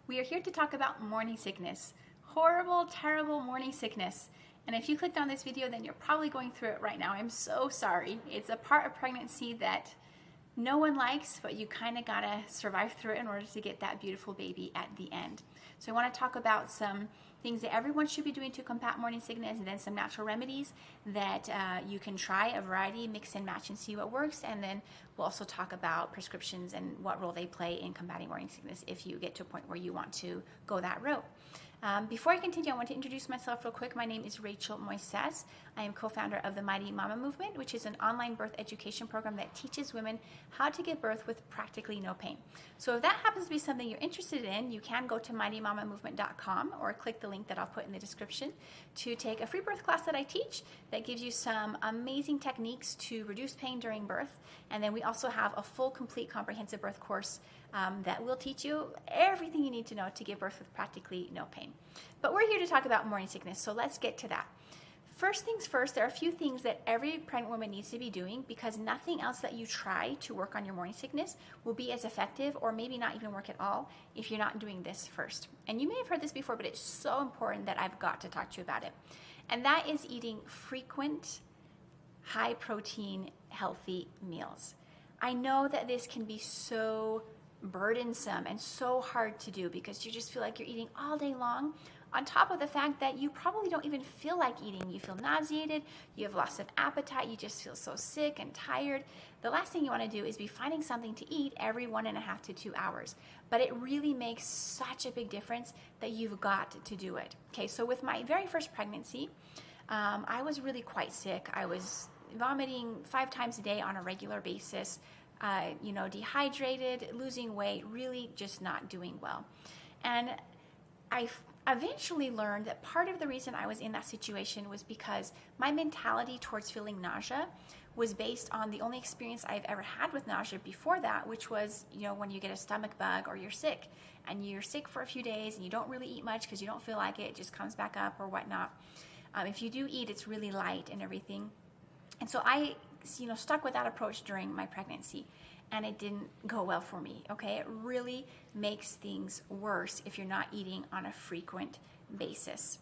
We are here to talk about morning sickness. Horrible, terrible morning sickness. And if you clicked on this video, then you're probably going through it right now. I'm so sorry. It's a part of pregnancy that no one likes, but you kind of gotta survive through it in order to get that beautiful baby at the end. So I want to talk about some things that everyone should be doing to combat morning sickness, and then some natural remedies that you can try a variety, mix and match and see what works. And then we'll also talk about prescriptions and what role they play in combating morning sickness if you get to a point where you want to go that route. Before I continue, I want to introduce myself real quick. My name is Rachel Moises. I am co-founder of the Mighty Mama Movement, which is an online birth education program that teaches women how to give birth with practically no pain. So if that happens to be something you're interested in, you can go to mightymamamovement.com or click the link that I'll put in the description to take a free birth class that I teach that gives you some amazing techniques to reduce pain during birth. And then we also have a full, complete, comprehensive birth course that will teach you everything you need to know to give birth with practically no pain. But we're here to talk about morning sickness, so let's get to that. First things first, there are a few things that every pregnant woman needs to be doing, because nothing else that you try to work on your morning sickness will be as effective, or maybe not even work at all, if you're not doing this first. And you may have heard this before, but it's so important that I've got to talk to you about it. And that is eating frequent, high protein, healthy meals. I know that this can be so burdensome and so hard to do because you just feel like you're eating all day long, on top of the fact that you probably don't even feel like eating. You feel nauseated, you have loss of appetite, you just feel so sick and tired. The last thing you want to do is be finding something to eat every 1.5 to 2 hours. But it really makes such a big difference that you've got to do it. Okay, so with my very first pregnancy, I was really quite sick. I was vomiting 5 times a day on a regular basis. Dehydrated, losing weight, really just not doing well. And I eventually learned that part of the reason I was in that situation was because my mentality towards feeling nausea was based on the only experience I've ever had with nausea before that, which was, when you get a stomach bug or you're sick, and you're sick for a few days and you don't really eat much because you don't feel like it just comes back up or whatnot. If you do eat, it's really light and everything. And so I stuck with that approach during my pregnancy, and it didn't go well for me. Okay, it really makes things worse if you're not eating on a frequent basis.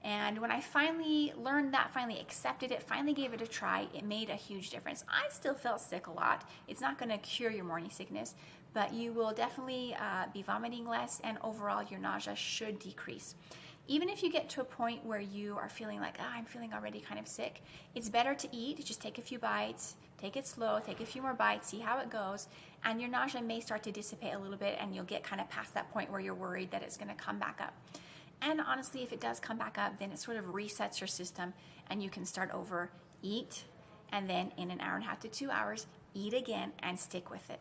And when I finally learned that, finally accepted it, finally gave it a try, it made a huge difference. I still felt sick a lot. It's not going to cure your morning sickness, but you will definitely be vomiting less, and overall your nausea should decrease. Even if you get to a point where you are feeling like, I'm feeling already kind of sick, it's better to eat. Just take a few bites, take it slow, take a few more bites, see how it goes, and your nausea may start to dissipate a little bit, and you'll get kind of past that point where you're worried that it's going to come back up. And honestly, if it does come back up, then it sort of resets your system, and you can start over, eat, and then in 1.5 to 2 hours, eat again and stick with it.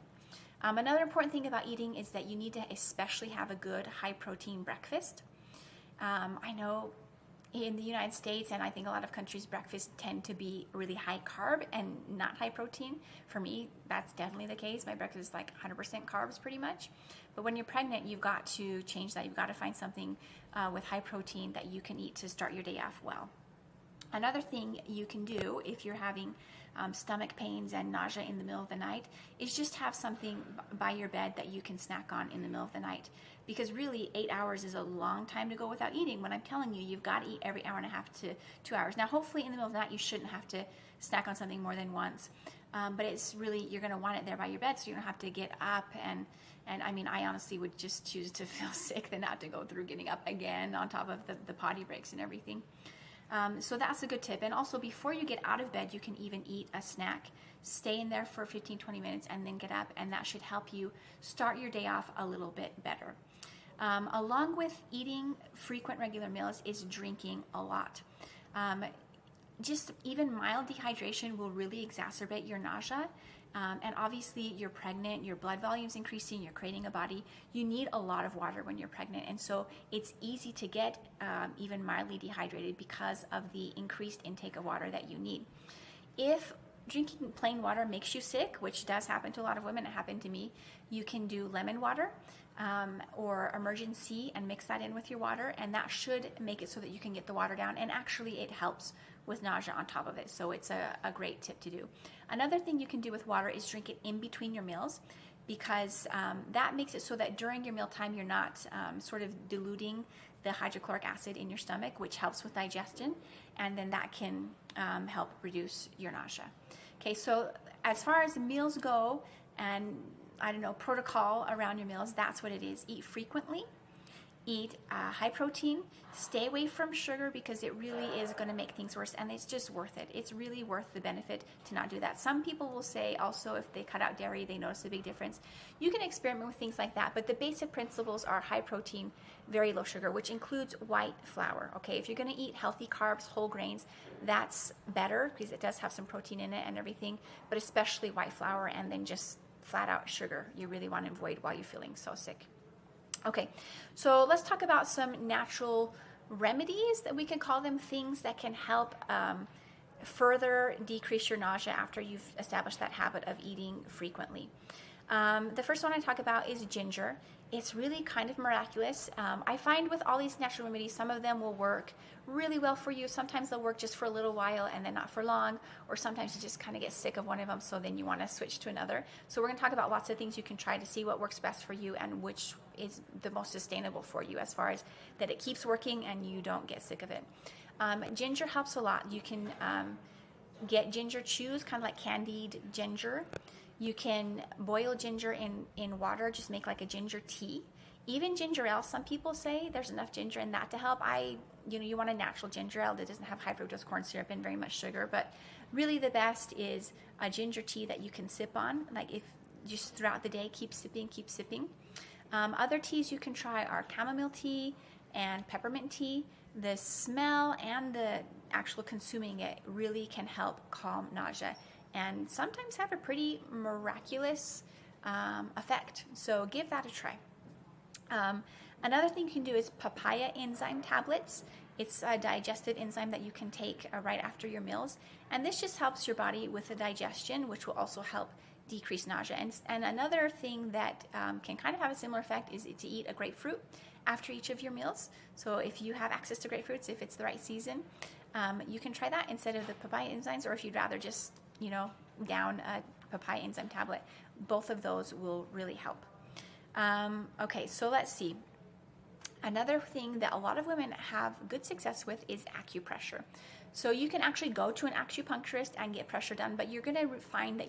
Another important thing about eating is that you need to especially have a good high-protein breakfast. I know in the United States, and I think a lot of countries, breakfasts tend to be really high carb and not high protein. For me, that's definitely the case. My breakfast is like 100% carbs pretty much. But when you're pregnant, you've got to change that. You've got to find something with high protein that you can eat to start your day off well. Another thing you can do if you're having stomach pains and nausea in the middle of the night is just have something by your bed that you can snack on in the middle of the night. Because really, 8 hours is a long time to go without eating. When I'm telling you, you've got to eat every 1.5 to 2 hours. Now, hopefully in the middle of the night, you shouldn't have to snack on something more than once. But it's really, you're going to want it there by your bed, so you don't have to get up. And I mean, I honestly would just choose to feel sick than not to go through getting up again on top of the potty breaks and everything. So that's a good tip. And also, before you get out of bed, you can even eat a snack. Stay in there for 15-20 minutes and then get up, and that should help you start your day off a little bit better. Along with eating frequent regular meals is drinking a lot. Just even mild dehydration will really exacerbate your nausea. And obviously you're pregnant, your blood volume's increasing, you're creating a body. You need a lot of water when you're pregnant. And so it's easy to get even mildly dehydrated because of the increased intake of water that you need. If drinking plain water makes you sick, which does happen to a lot of women, it happened to me, you can do lemon water or emergency and mix that in with your water, and that should make it so that you can get the water down, and actually it helps with nausea on top of it, so it's a great tip to do. Another thing you can do with water is drink it in between your meals, because that makes it so that during your mealtime you're not sort of diluting the hydrochloric acid in your stomach, which helps with digestion, and then that can help reduce your nausea. Okay, so as far as meals go, and I don't know, protocol around your meals, that's what it is. Eat frequently, eat high protein, stay away from sugar because it really is going to make things worse, and it's just worth it. It's really worth the benefit to not do that. Some people will say also if they cut out dairy, they notice a big difference. You can experiment with things like that, but the basic principles are high protein, very low sugar, which includes white flour. Okay, if you're going to eat healthy carbs, whole grains, that's better because it does have some protein in it and everything, but especially white flour, and then just flat out sugar you really want to avoid while you're feeling so sick. Okay, so let's talk about some natural remedies, that we can call them, things that can help further decrease your nausea after you've established that habit of eating frequently. The first one I talk about is ginger. It's really kind of miraculous. I find with all these natural remedies, some of them will work really well for you. Sometimes they'll work just for a little while and then not for long, or sometimes you just kind of get sick of one of them, so then you want to switch to another. So we're going to talk about lots of things you can try to see what works best for you and which is the most sustainable for you, as far as that it keeps working and you don't get sick of it. Ginger helps a lot. You can get ginger chews, kind of like candied ginger. You can boil ginger in water, just make like a ginger tea. Even ginger ale, some people say there's enough ginger in that to help. You want a natural ginger ale that doesn't have high fructose corn syrup and very much sugar, but really the best is a ginger tea that you can sip on. Like if just throughout the day, keep sipping, keep sipping. Other teas you can try are chamomile tea and peppermint tea. The smell and the actual consuming it really can help calm nausea, and sometimes have a pretty miraculous effect. So give that a try. Another thing you can do is papaya enzyme tablets. It's a digestive enzyme that you can take right after your meals, and this just helps your body with the digestion, which will also help decrease nausea. And another thing that can kind of have a similar effect is to eat a grapefruit after each of your meals. So if you have access to grapefruits, if it's the right season, you can try that instead of the papaya enzymes, or if you'd rather just down a papaya enzyme tablet. Both of those will really help. Okay, so let's see. Another thing that a lot of women have good success with is acupressure. So you can actually go to an acupuncturist and get pressure done, but you're going to find that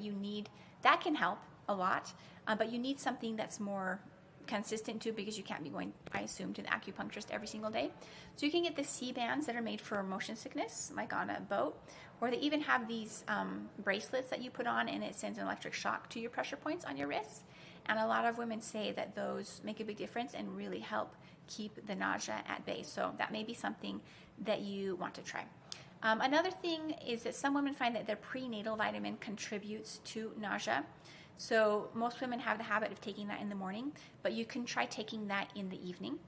that can help a lot, but you need something that's more consistent too, because you can't be going, I assume, to the acupuncturist every single day. So you can get the C-bands that are made for motion sickness, like on a boat, or they even have these bracelets that you put on, and it sends an electric shock to your pressure points on your wrists. And a lot of women say that those make a big difference and really help keep the nausea at bay. So that may be something that you want to try. Another thing is that some women find that their prenatal vitamin contributes to nausea. So most women have the habit of taking that in the morning, but you can try taking that in the evening.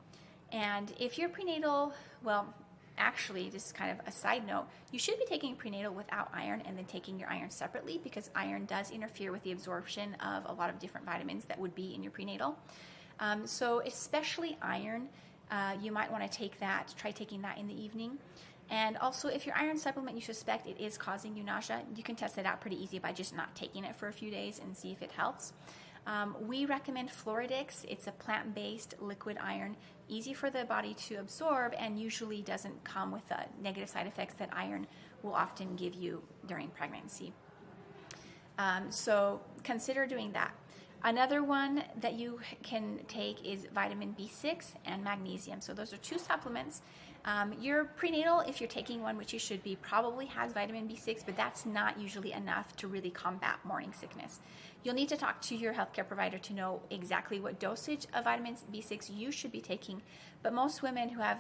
And if you're prenatal, well, actually, just kind of a side note, you should be taking prenatal without iron and then taking your iron separately, because iron does interfere with the absorption of a lot of different vitamins that would be in your prenatal. So especially iron, you might want to try taking that in the evening. And also, if your iron supplement, you suspect it is causing you nausea, you can test it out pretty easy by just not taking it for a few days and see if it helps. We recommend Floridix. It's a plant-based liquid iron, easy for the body to absorb, and usually doesn't come with the negative side effects that iron will often give you during pregnancy. So consider doing that. Another one that you can take is vitamin B6 and magnesium. So those are two supplements. Your prenatal, if you're taking one, which you should be, probably has vitamin B6, but that's not usually enough to really combat morning sickness. You'll need to talk to your healthcare provider to know exactly what dosage of vitamin B6 you should be taking, but most women who have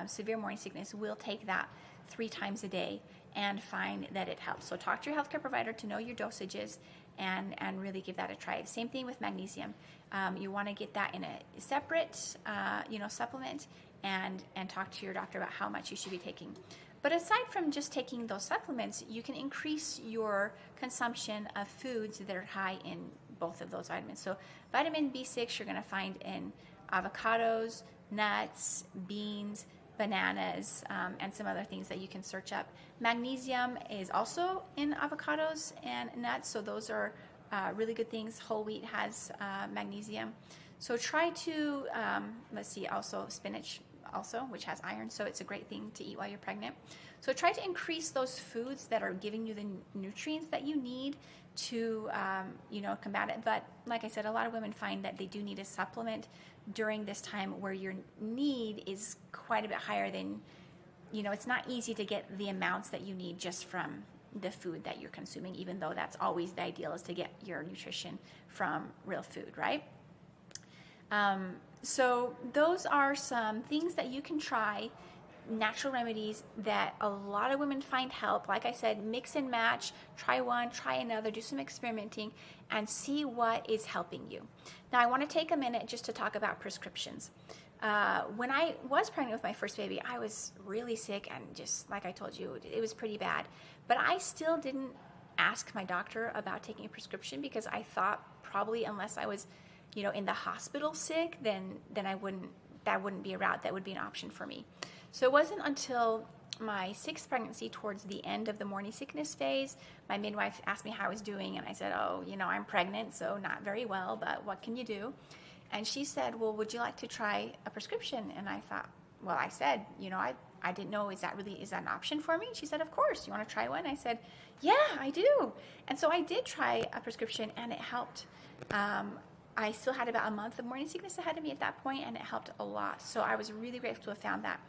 severe morning sickness will take that 3 times a day and find that it helps. So talk to your healthcare provider to know your dosages and really give that a try. Same thing with magnesium. You want to get that in a separate supplement and talk to your doctor about how much you should be taking. But aside from just taking those supplements, you can increase your consumption of foods that are high in both of those vitamins. So vitamin B6 you're going to find in avocados, nuts, beans, bananas, and some other things that you can search up. Magnesium is also in avocados and nuts, so those are really good things. Whole wheat has magnesium. So try to, let's see, also spinach also, which has iron. So it's a great thing to eat while you're pregnant. So try to increase those foods that are giving you the nutrients that you need to, combat it. But like I said, a lot of women find that they do need a supplement during this time where your need is quite a bit higher than, it's not easy to get the amounts that you need just from the food that you're consuming, even though that's always the ideal, is to get your nutrition from real food, right? So those are some things that you can try, natural remedies that a lot of women find help. Like I said, mix and match, try one, try another, do some experimenting, and see what is helping you. Now, I want to take a minute just to talk about prescriptions. When I was pregnant with my first baby, I was really sick, and just like I told you, it was pretty bad. But I still didn't ask my doctor about taking a prescription because I thought probably unless I was, in the hospital sick, then that wouldn't be a route that would be an option for me. So it wasn't until my sixth pregnancy, towards the end of the morning sickness phase, my midwife asked me how I was doing, and I said, I'm pregnant, so not very well, but what can you do? And she said, well, would you like to try a prescription? And I thought, well, I said, I didn't know, is that an option for me? She said, of course. You want to try one? I said, yeah, I do. And so I did try a prescription, and it helped. I still had about a month of morning sickness ahead of me at that point, and it helped a lot. So I was really grateful to have found that.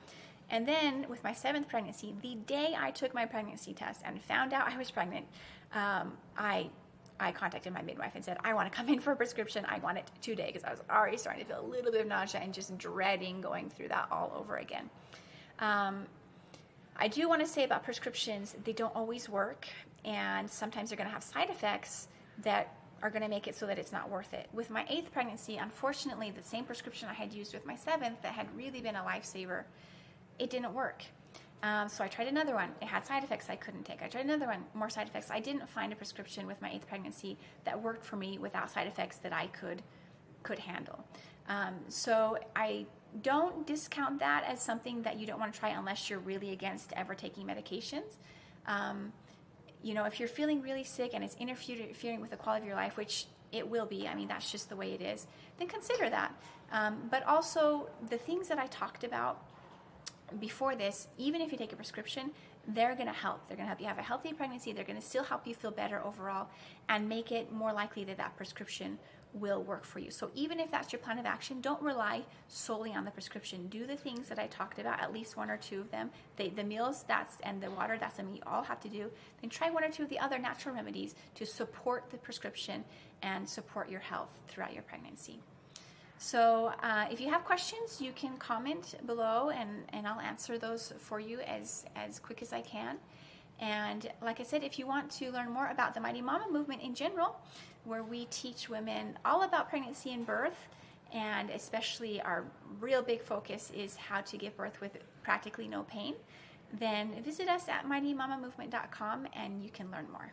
And then with my seventh pregnancy, the day I took my pregnancy test and found out I was pregnant, I contacted my midwife and said, I want to come in for a prescription. I want it today, because I was already starting to feel a little bit of nausea and just dreading going through that all over again. I do want to say about prescriptions, they don't always work, and sometimes they're going to have side effects that are going to make it so that it's not worth it. With my eighth pregnancy, unfortunately, the same prescription I had used with my seventh that had really been a lifesaver, it didn't work. So I tried another one. It had side effects I couldn't take. I tried another one, more side effects. I didn't find a prescription with my eighth pregnancy that worked for me without side effects that I could handle. So I don't discount that as something that you don't want to try unless you're really against ever taking medications. If you're feeling really sick and it's interfering with the quality of your life, which it will be, that's just the way it is, then consider that. But also, the things that I talked about before this, even if you take a prescription, they're going to help. They're going to help you have a healthy pregnancy. They're going to still help you feel better overall and make it more likely that prescription will work for you. So even if that's your plan of action, don't rely solely on the prescription. Do the things that I talked about, at least one or two of them. The meals, and the water, that's something you all have to do. Then try one or two of the other natural remedies to support the prescription and support your health throughout your pregnancy. So if you have questions, you can comment below, and I'll answer those for you as quick as I can. And like I said, if you want to learn more about the Mighty Mama movement in general, where we teach women all about pregnancy and birth, and especially our real big focus is how to give birth with practically no pain, then visit us at mightymamamovement.com and you can learn more.